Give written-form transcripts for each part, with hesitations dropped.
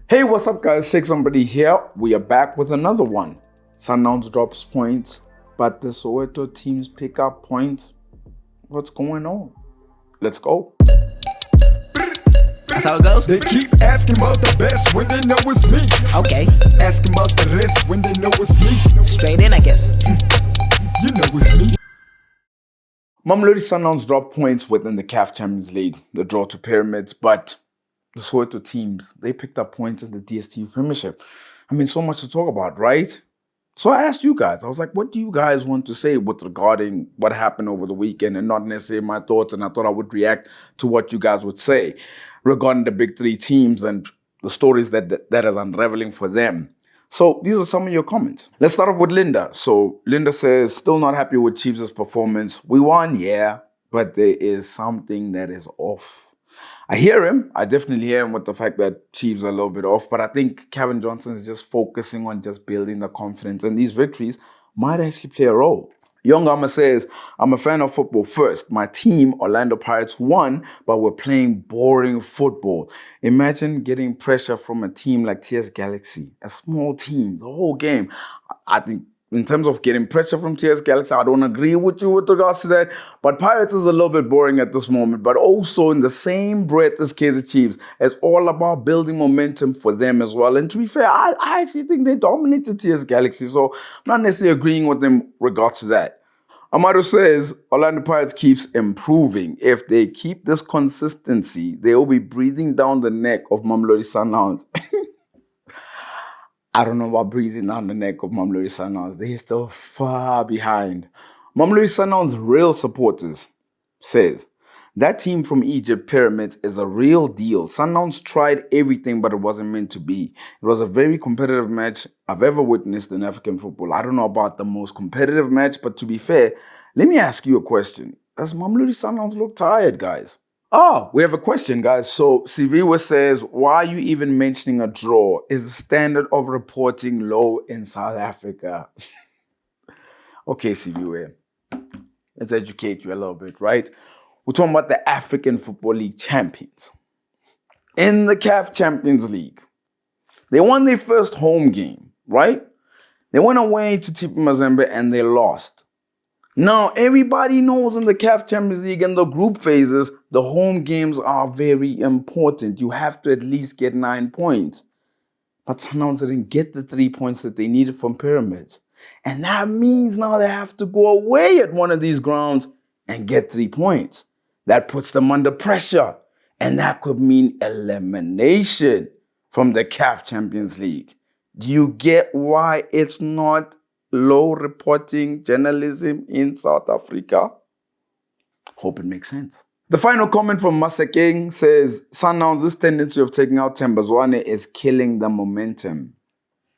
Hey, what's up, guys? Shake Somebody here. We are back with another one. Sundowns drops points, but the Soweto teams pick up points. What's going on? Let's go. That's how it goes? They keep asking about the best when they know it's me. Okay. Asking about the rest when they know it's me. Straight in, I guess. You know it's me. Mamelodi Sundowns dropped points within the CAF Champions League, the draw to Pyramids, but the Soweto teams, they picked up points in the DStv Premiership. I mean, so much to talk about, right? So I asked you guys, I was like, what do you guys want to say with regarding what happened over the weekend, and not necessarily my thoughts, and I thought I would react to what you guys would say regarding the big three teams and the stories that is unraveling for them. So these are some of your comments. Let's start off with Linda. So Linda says, still not happy with Chiefs' performance. We won, yeah, but there is something that is off. I hear him. I definitely hear him with the fact that Chiefs are a little bit off, but I think Kevin Johnson is just focusing on just building the confidence, and these victories might actually play a role. Young Gama says, I'm a fan of football first. My team, Orlando Pirates, won, but we're playing boring football. Imagine getting pressure from a team like TS Galaxy, a small team, the whole game. I think in terms of getting pressure from TS Galaxy, I don't agree with you with regards to that. But Pirates is a little bit boring at this moment. But also in the same breath as Kaizer Chiefs, it's all about building momentum for them as well. And to be fair, I actually think they dominated TS Galaxy. So I'm not necessarily agreeing with them in regards to that. Amado says, Orlando Pirates keeps improving. If they keep this consistency, they will be breathing down the neck of Mamelodi Sundowns. I don't know about breathing down the neck of Mamelodi Sundowns. They're still far behind. Mamelodi Sundowns' real supporters says, that team from Egypt, Pyramids, is a real deal. Sundowns tried everything, but it wasn't meant to be. It was a very competitive match I've ever witnessed in African football. I don't know about the most competitive match, but to be fair, let me ask you a question. Does Mamelodi Sundowns look tired, guys? Oh, we have a question, guys. So Siviwa says, why are you even mentioning a draw? Is the standard of reporting low in South Africa? Okay, Siviwa, let's educate you a little bit, right? We're talking about the African Football League champions. In the CAF Champions League, they won their first home game, right? They went away to TP Mazembe and they lost. Now, everybody knows in the CAF Champions League and the group phases, the home games are very important. You have to at least get 9 points. But Sundowns didn't get the 3 points that they needed from Pyramids. And that means now they have to go away at one of these grounds and get 3 points. That puts them under pressure. And that could mean elimination from the CAF Champions League. Do you get why it's not low reporting journalism in South Africa? Hope it makes sense. The final comment from Masekeng says, Sundowns, this tendency of taking out Tembazwane is killing the momentum.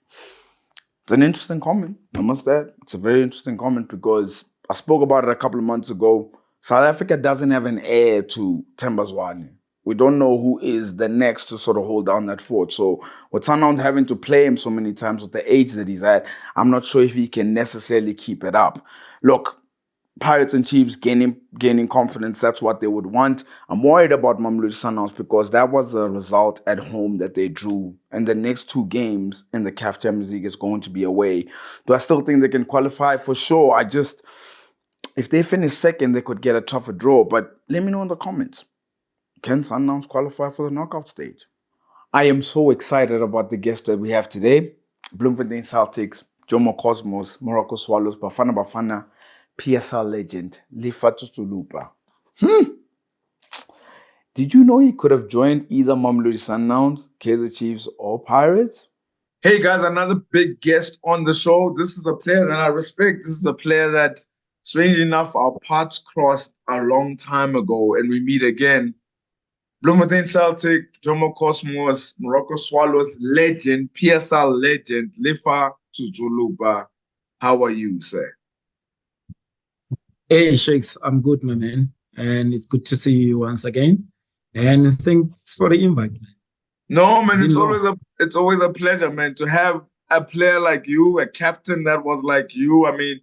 It's an interesting comment, I must add. It's a very interesting comment because I spoke about it a couple of months ago. South Africa doesn't have an heir to Tembazwane. We don't know who is the next to sort of hold down that fort. So with Sundowns having to play him so many times with the age that he's at, I'm not sure if he can necessarily keep it up. Look, Pirates and Chiefs gaining confidence, that's what they would want. I'm worried about Mamelodi Sundowns because that was a result at home that they drew. And the next 2 games in the CAF Champions League is going to be away. Do I still think they can qualify? For sure. If they finish second, they could get a tougher draw. But let me know in the comments. Can Sundowns qualify for the knockout stage? I am so excited about the guest that we have today. Bloemfontein Celtics, Jomo Cosmos, Moegoe Swallows, Bafana Bafana, PSL legend, Lefa Tsutsulupa. Did you know he could have joined either Mamelodi Sundowns, Kaizer Chiefs, or Pirates? Hey guys, another big guest on the show. This is a player that I respect. This is a player that, strangely enough, our paths crossed a long time ago, and we meet again. Bloemfontein Celtic, Jomo Cosmos, Moegoe Swallows legend, PSL legend, Lefa Tsutsulupa. How are you, sir? Hey, Shakes, I'm good, my man. And it's good to see you once again. And thanks for the invite, man. No, man, it's always a pleasure, man, to have a player like you, a captain that was like you. I mean,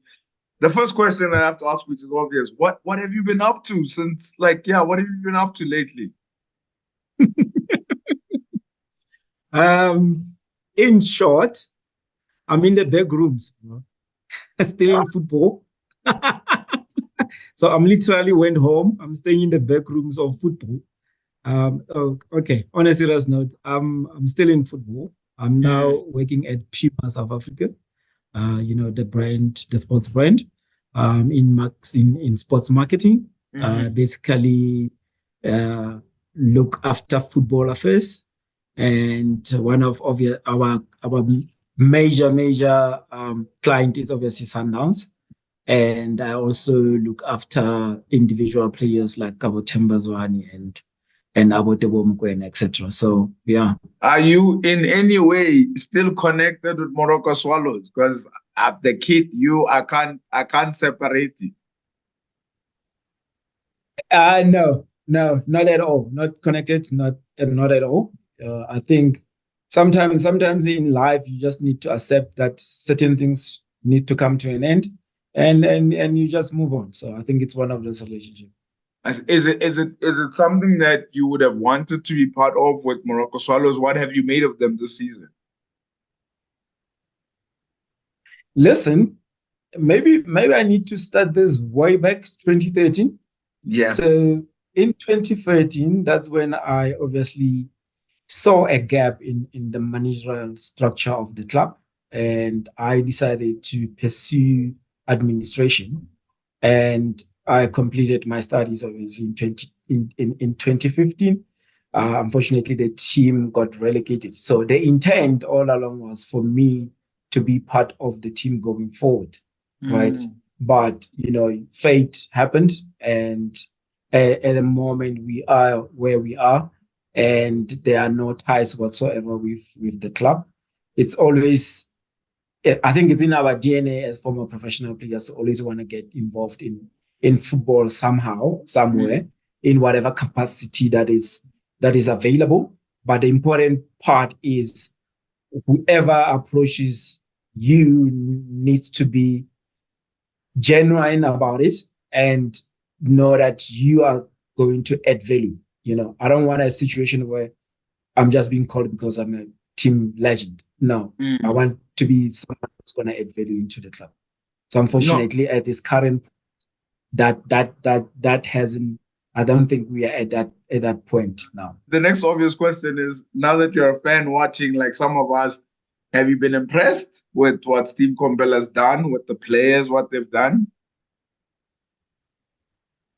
the first question that I have to ask, which is obvious, what have you been up to since, what have you been up to lately? In short, I'm in the back rooms, still in football. So I'm literally went home. I'm staying in the back rooms of football. Okay. On a serious note, I'm still in football. I'm now working at Puma South Africa. The brand, the sports brand, in sports marketing. Basically, look after football affairs, and one of our major client is obviously Sundowns. And I also look after individual players like Kabo Tembazwani and Abotebo Moegoe, etc. So yeah. Are you in any way still connected with Morocco Swallows? Because the kid, I can't separate it. No, not at all. Not connected, not at all. I think sometimes in life you just need to accept that certain things need to come to an end, and you just move on. So I think it's one of those relationships. Is it something that you would have wanted to be part of with Morocco Swallows? What have you made of them this season? Listen, maybe I need to start this way back 2013. Yeah. So in 2013, that's when I obviously saw a gap in the managerial structure of the club, and I decided to pursue administration. And I completed my studies obviously in 2015. Unfortunately, the team got relegated. So the intent all along was for me to be part of the team going forward, right? But fate happened, and at the moment we are where we are, and there are no ties whatsoever with the club. It's always, I think it's in our DNA as former professional players to always want to get involved in football somehow, somewhere, in whatever capacity that is available. But the important part is whoever approaches you needs to be genuine about it and know that you are going to add value. I don't want a situation where I'm just being called because I'm a team legend. No, I want to be someone who's going to add value into the club. So unfortunately, at this current, that hasn't. I don't think we are at that point now. The next obvious question is: now that you're a fan watching, like some of us, have you been impressed with what Steve Komphela has done with the players, what they've done?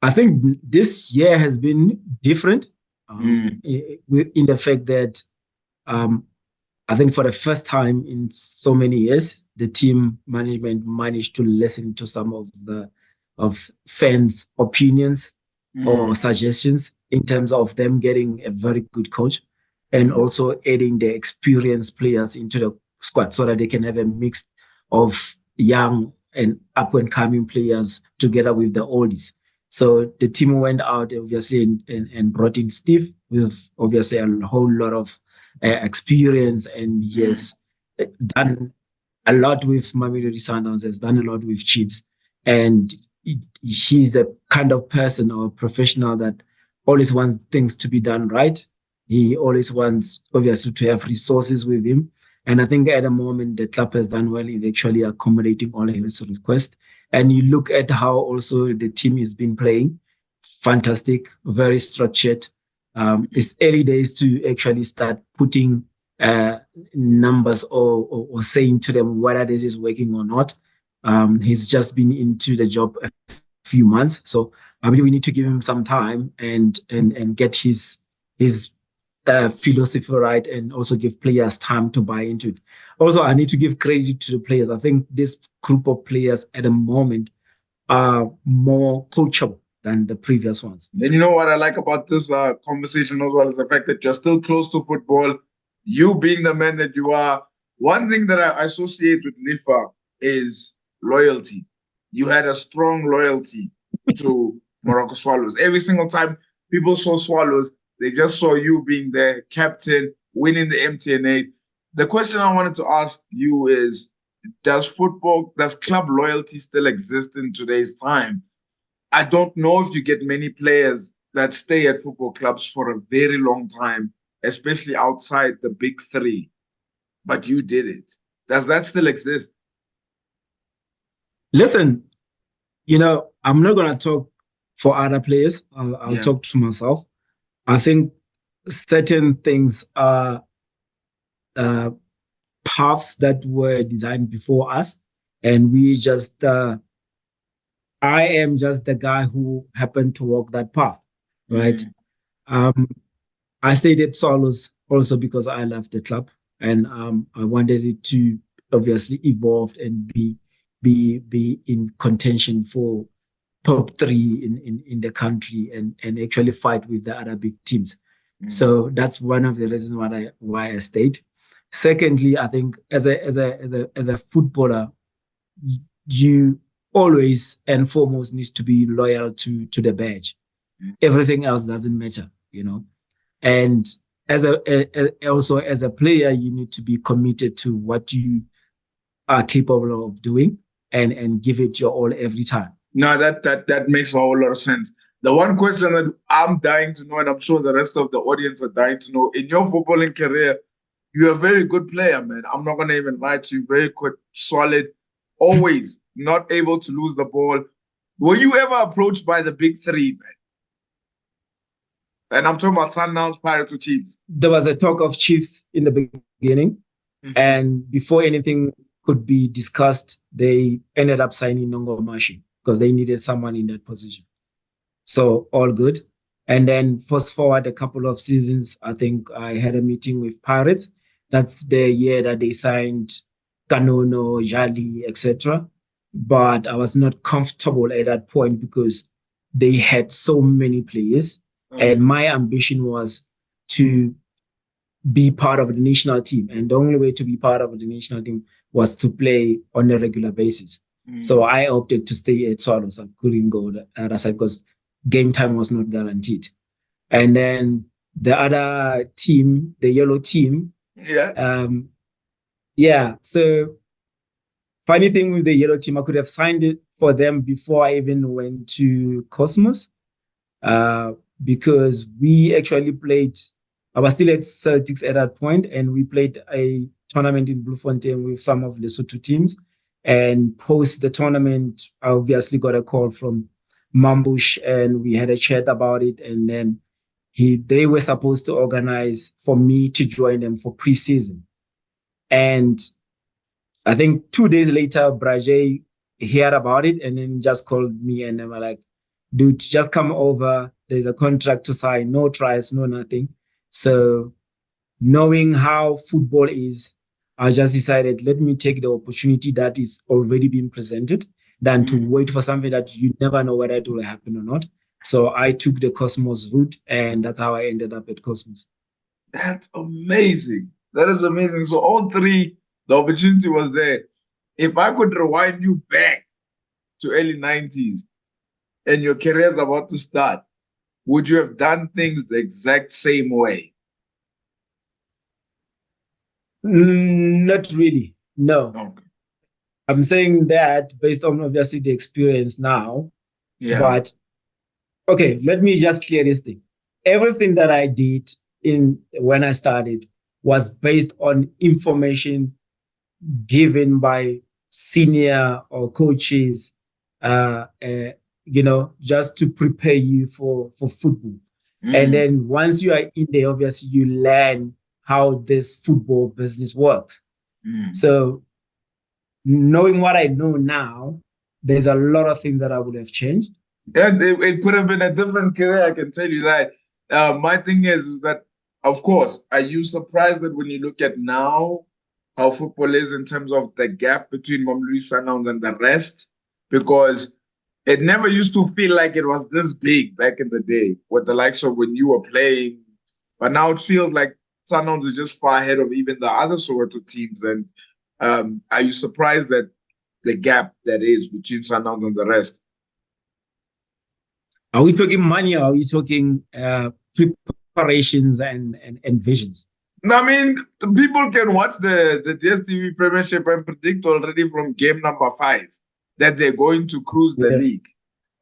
I think this year has been different in the fact that I think for the first time in so many years, the team management managed to listen to some of fans' opinions or suggestions in terms of them getting a very good coach and also adding the experienced players into the squad so that they can have a mix of young and up-and-coming players together with the oldies. So the team went out obviously and brought in Steve with obviously a whole lot of experience, and he has done a lot with Mamelodi Sundowns, has done a lot with Chiefs, and he's a kind of person or professional that always wants things to be done right. He always wants obviously to have resources with him, and I think at the moment the club has done well in actually accommodating all his requests. And you look at how also the team has been playing, fantastic, very structured. It's early days to actually start putting numbers or saying to them whether this is working or not. He's just been into the job a few months, so I believe we need to give him some time and get his philosophy right, and also give players time to buy into it. Also, I need to give credit to the players. I think this group of players at the moment are more coachable than the previous ones. And you know what I like about this conversation as well is the fact that you're still close to football. You being the man that you are. One thing that I associate with Lefa is loyalty. You had a strong loyalty to Morocco Swallows. Every single time people saw Swallows, they just saw you being the captain, winning the MTN8. The question I wanted to ask you is, does club loyalty still exist in today's time? I don't know if you get many players that stay at football clubs for a very long time especially outside the big three, but you did it. Does that still exist? Listen, I'm not going to talk for other players. I'll talk to myself. I think certain things are paths that were designed before us, and we just I am just the guy who happened to walk that path, right? I stayed at Solos also because I left the club, and I wanted it to obviously evolve and be in contention for top 3 in the country and actually fight with the other big teams. So that's one of the reasons why I stayed. Secondly, I think as a footballer, you always and foremost needs to be loyal to the badge. Everything else doesn't matter, And also as a player, you need to be committed to what you are capable of doing and give it your all every time. No, that makes a whole lot of sense. The one question that I'm dying to know, and I'm sure the rest of the audience are dying to know, in your footballing career, you're a very good player, man. I'm not going to even lie to you. Very quick, solid, always not able to lose the ball. Were you ever approached by the big three, man? And I'm talking about Sundowns, Pirates, or Chiefs. There was a talk of Chiefs in the beginning. And before anything could be discussed, they ended up signing Nongo Mashi because they needed someone in that position. So all good. And then fast forward a couple of seasons, I think I had a meeting with Pirates. That's the year that they signed Kanono, Jali, etc. But I was not comfortable at that point because they had so many players. And my ambition was to be part of the national team. And the only way to be part of the national team was to play on a regular basis. So I opted to stay at Swallows. I couldn't go the other side because game time was not guaranteed. And then the other team, the yellow team. So funny thing with the yellow team, I could have signed it for them before I even went to Cosmos. Because we actually played, I was still at Celtics at that point, and we played a tournament in Bloemfontein with some of the Lesotho teams. And post the tournament, I obviously got a call from Mambush, and we had a chat about it. And then they were supposed to organize for me to join them for preseason. And I think 2 days later, Braje heard about it and then just called me, and they were like, dude, just come over. There's a contract to sign, no trials, no nothing. So knowing how football is, I just decided, let me take the opportunity that is already being presented than to wait for something that you never know whether it will happen or not. So I took the Cosmos route, and that's how I ended up at Cosmos. That's amazing. That is amazing. So all 3, the opportunity was there. If I could rewind you back to early 90s and your career is about to start, would you have done things the exact same way? Not really. No. Okay. I'm saying that based on obviously the experience now. Yeah. But okay, let me just clear this thing. Everything that I did when I started was based on information given by senior or coaches, just to prepare you for football. And then once you are in there, obviously you learn how this football business works. So knowing what I know now, there's a lot of things that I would have changed. And it could have been a different career, I can tell you that. My thing is that, of course, are you surprised that when you look at now how football is in terms of the gap between Mamelodi Sundowns and the rest? Because it never used to feel like it was this big back in the day with the likes of when you were playing. But now it feels like Sundowns is just far ahead of even the other Soweto teams. And are you surprised at the gap that is between Sundowns and the rest? Are we talking money, or are we talking preparations and visions? I mean, the people can watch the DSTV Premiership and predict already from game number 5 that they're going to cruise the league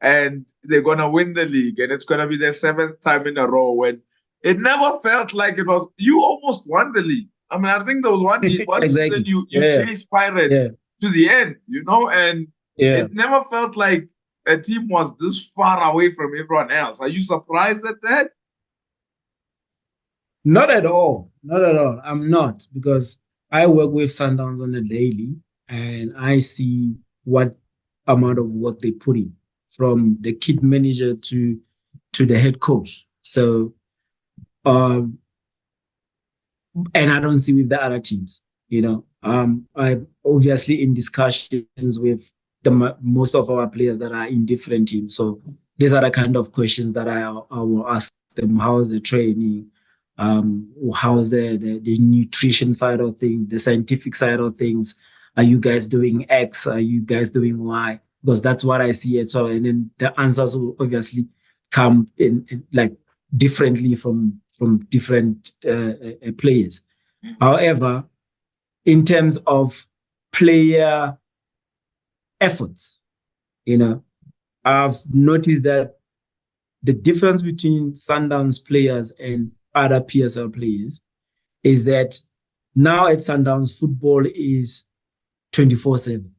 and they're going to win the league. And it's going to be their 7th time in a row when it never felt like it was. You almost won the league. I mean, I think there was one Exactly. season you Yeah. chased Pirates Yeah. to the end, and Yeah. it never felt like a team was this far away from everyone else. Are you surprised at that? Not at all. Not at all. I'm not, because I work with Sundowns on a daily and I see what amount of work they put in, from the kid manager to the head coach. So, and I don't see with the other teams, I obviously in discussions with most of our players that are in different teams. So these are the kind of questions that I will ask them. How's the training? How's the nutrition side of things, the scientific side of things? Are you guys doing X? Are you guys doing Y? Because that's what I see at all. And then the answers will obviously come in like differently from different players. However, in terms of player efforts, I've noticed that the difference between Sundowns players and other PSL players is that now at Sundowns, football is 24/7.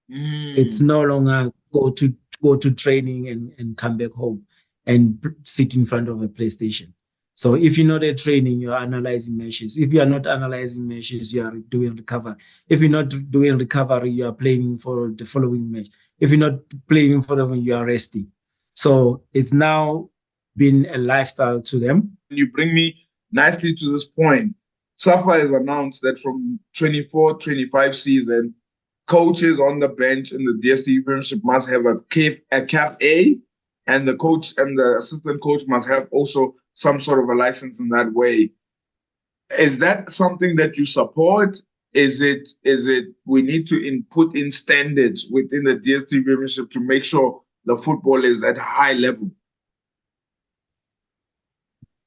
It's no longer go to training and come back home and sit in front of a PlayStation. So if you're not at training, you're analyzing matches. If you are not analyzing matches, you are doing recovery. If you're not doing recovery, you are playing for the following match. If you're not playing for them, you are resting. So it's now been a lifestyle to them. You bring me nicely to this point. SAFA has announced that from 24-25 season, coaches on the bench in the DSTV Premiership must have a CAF A, and the coach and the assistant coach must have also some sort of a license in that way. Is that something that you support? Is it we need to put in standards within the DSTV Premiership to make sure the football is at a high level?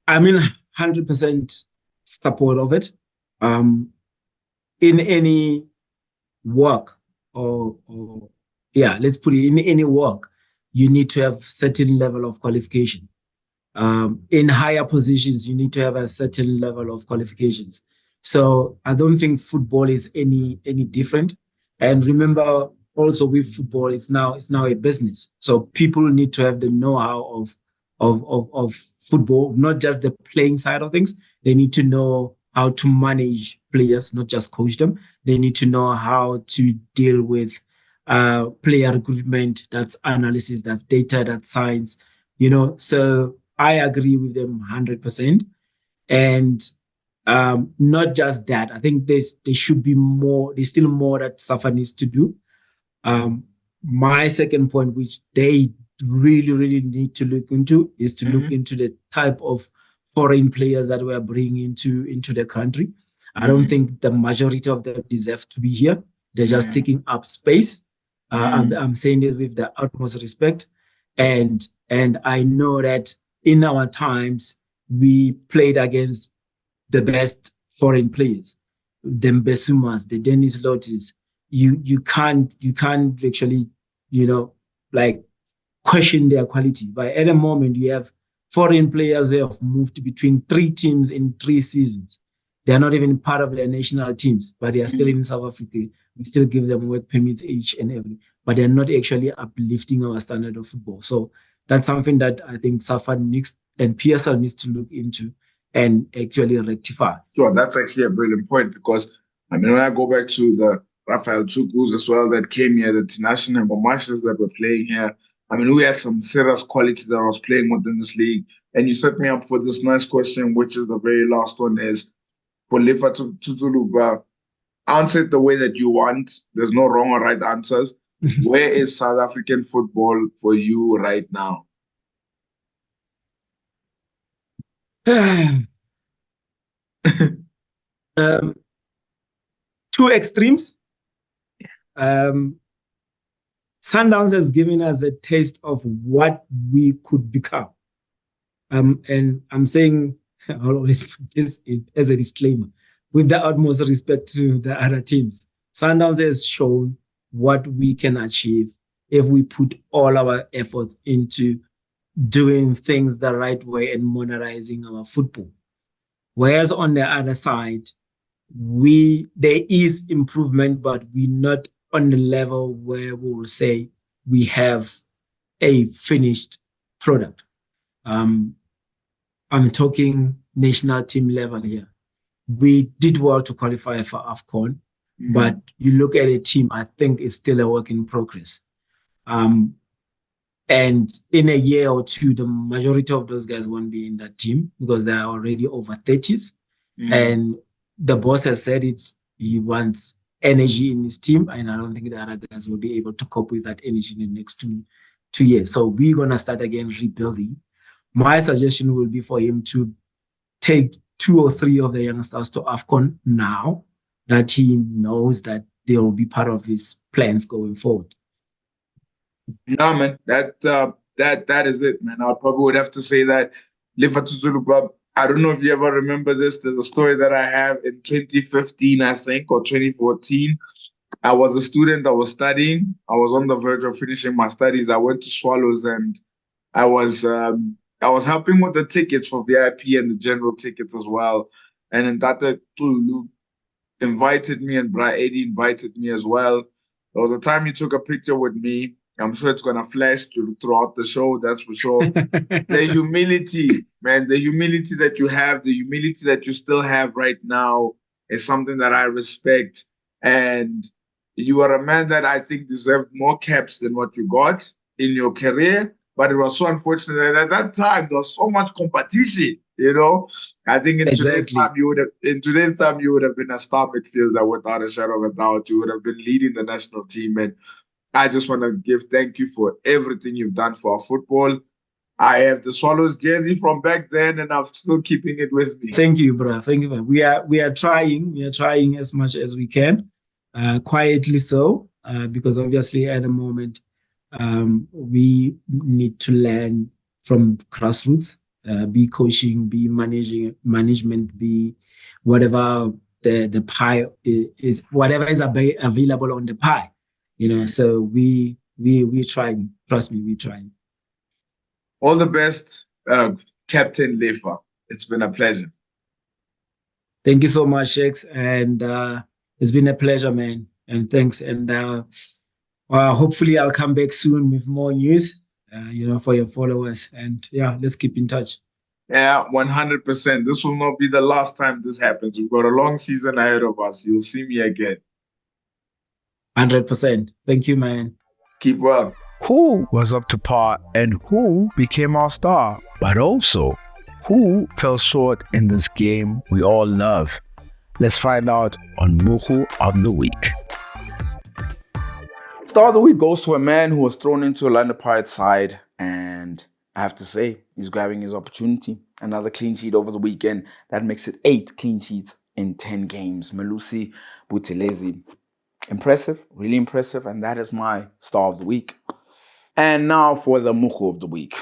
I mean, 100% support of it. In any work let's put it, in any work, you need to have certain level of qualification. In higher positions, you need to have a certain level of qualifications. So I don't think football is any different. And remember, also with football, it's now a business. So people need to have the know-how of football, not just the playing side of things. They need to know how to manage players, not just coach them. They need to know how to deal with player recruitment. That's analysis, that's data, that's science. So I agree with them 100%. And not just that, I think there should be more. There's still more that SAFA needs to do. My second point, which they really, really need to look into, is to look into the type of foreign players that we're bringing into the country. I don't think the majority of them deserve to be here. They're just taking up space. I'm saying it with the utmost respect. And I know that in our times, we played against the best foreign players, the Mbesumas, the Dennis Lotis. You can't actually, question their quality. But at the moment, you have foreign players who have moved between 3 teams in 3 seasons. They are not even part of their national teams, but they are still in South Africa. We still give them work permits each and every, but they're not actually uplifting our standard of football. So that's something that I think SAFA needs and PSL needs to look into and actually rectify. Sure, that's actually a brilliant point, because when I go back to the Rafael Chukus as well that came here, the Tinashe and Bomashas that were playing here, we had some serious quality that was playing within this league. And you set me up for this nice question, which is the very last one, is for Lefa Tsutsulupa. Answer it the way that you want. There's no wrong or right answers. Where is South African football for you right now? 2 extremes. Sundowns has given us a taste of what we could become. And I'm saying, I'll always put this in as a disclaimer, with the utmost respect to the other teams. Sundowns has shown what we can achieve if we put all our efforts into doing things the right way and modernizing our football. Whereas on the other side, there is improvement, but we're not on the level where we will say we have a finished product. I'm talking national team level here. We did well to qualify for AFCON, but you look at a team, I think it's still a work in progress. And in a year or two, the majority of those guys won't be in that team because they are already over 30s. And the boss has said it. He wants energy in his team, and I don't think the other guys will be able to cope with that energy in the next two years. So we're going to start again rebuilding. My suggestion will be for him to take 2 or 3 of the youngsters to AFCON now that he knows that they will be part of his plans going forward. No, man, that is it, man. I probably would have to say that Lefa Tsutsulupa, I don't know if you ever remember this. There's a story that I have in 2015, I think, or 2014. I was a student. I was studying. I was on the verge of finishing my studies. I went to Swallows, and I was helping with the tickets for VIP and the general tickets as well. And then Tata Tulu invited me, and Bra Eddie invited me as well. There was a time he took a picture with me. I'm sure it's going to flash throughout the show, that's for sure. The humility, man, the humility that you have, the humility that you still have right now is something that I respect. And you are a man that I think deserved more caps than what you got in your career. But it was so unfortunate that at that time, there was so much competition, you know. I think in today's time, you would have been a star midfielder without a shadow of a doubt. You would have been leading the national team. And I just want to give thank you for everything you've done for our football. I have the Swallows jersey from back then, and I'm still keeping it with me. Thank you, bro. Thank you. We are trying. We are trying as much as we can, quietly so, because obviously at the moment we need to learn from grassroots, be coaching, be management, be whatever the pie is, whatever is available on the pie. You know, so we trying. Trust me, we trying. All the best, Captain Lefa. It's been a pleasure. Thank you so much, Shex, and it's been a pleasure, man. And thanks. And hopefully, I'll come back soon with more news. For your followers. And yeah, let's keep in touch. Yeah, 100%. This will not be the last time this happens. We've got a long season ahead of us. You'll see me again. 100%. Thank you, man. Keep well. Who was up to par and who became our star? But also, who fell short in this game we all love? Let's find out on Moegoe of the Week. Star of the Week goes to a man who was thrown into a Orlando Pirates side, and I have to say, he's grabbing his opportunity. Another clean sheet over the weekend. That makes it 8 clean sheets in 10 games. Melusi Buthelezi. Impressive, really impressive, and that is my Star of the Week. And now for the Moegoe of the Week.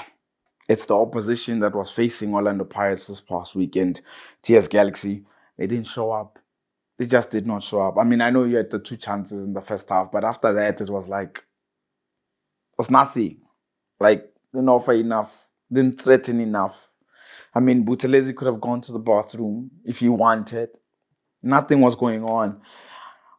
It's the opposition that was facing Orlando Pirates this past weekend, TS Galaxy. They didn't show up. They just did not show up. I mean, I know you had the 2 chances in the first half, but after that, it was nothing. Like, didn't offer enough, didn't threaten enough. I mean, Buthelezi could have gone to the bathroom if he wanted. Nothing was going on.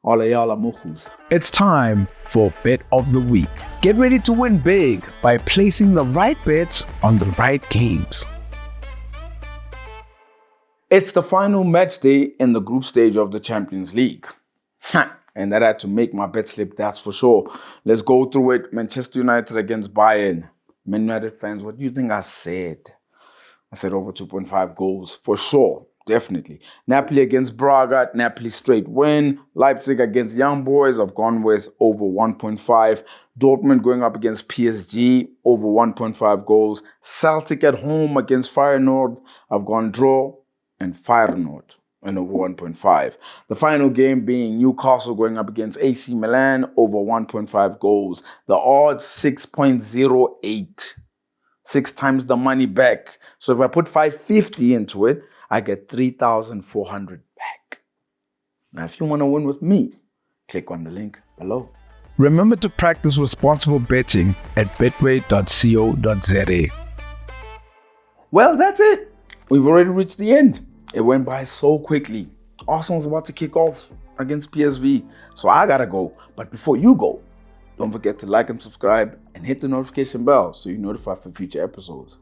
All of y'all are Moegoes. It's time for Bet of the Week. Get ready to win big by placing the right bets on the right games. It's the final match day in the group stage of the Champions League. And that had to make my bet slip, that's for sure. Let's go through it. Manchester United against Bayern. Man United fans, what do you think I said? I said over 2.5 goals, for sure. Definitely. Napoli against Braga, Napoli straight win. Leipzig against Young Boys, I've gone with over 1.5. Dortmund going up against PSG, over 1.5 goals. Celtic at home against Feyenoord, I've gone draw and Feyenoord and over 1.5. The final game being Newcastle going up against AC Milan, over 1.5 goals. The odds 6.08. 6 times the money back. So if I put 550 into it, I get 3,400 back. Now, if you want to win with me, click on the link below. Remember to practice responsible betting at betway.co.za. Well, that's it. We've already reached the end. It went by so quickly. Arsenal's about to kick off against PSV, so I gotta go. But before you go, don't forget to like and subscribe and hit the notification bell so you're notified for future episodes.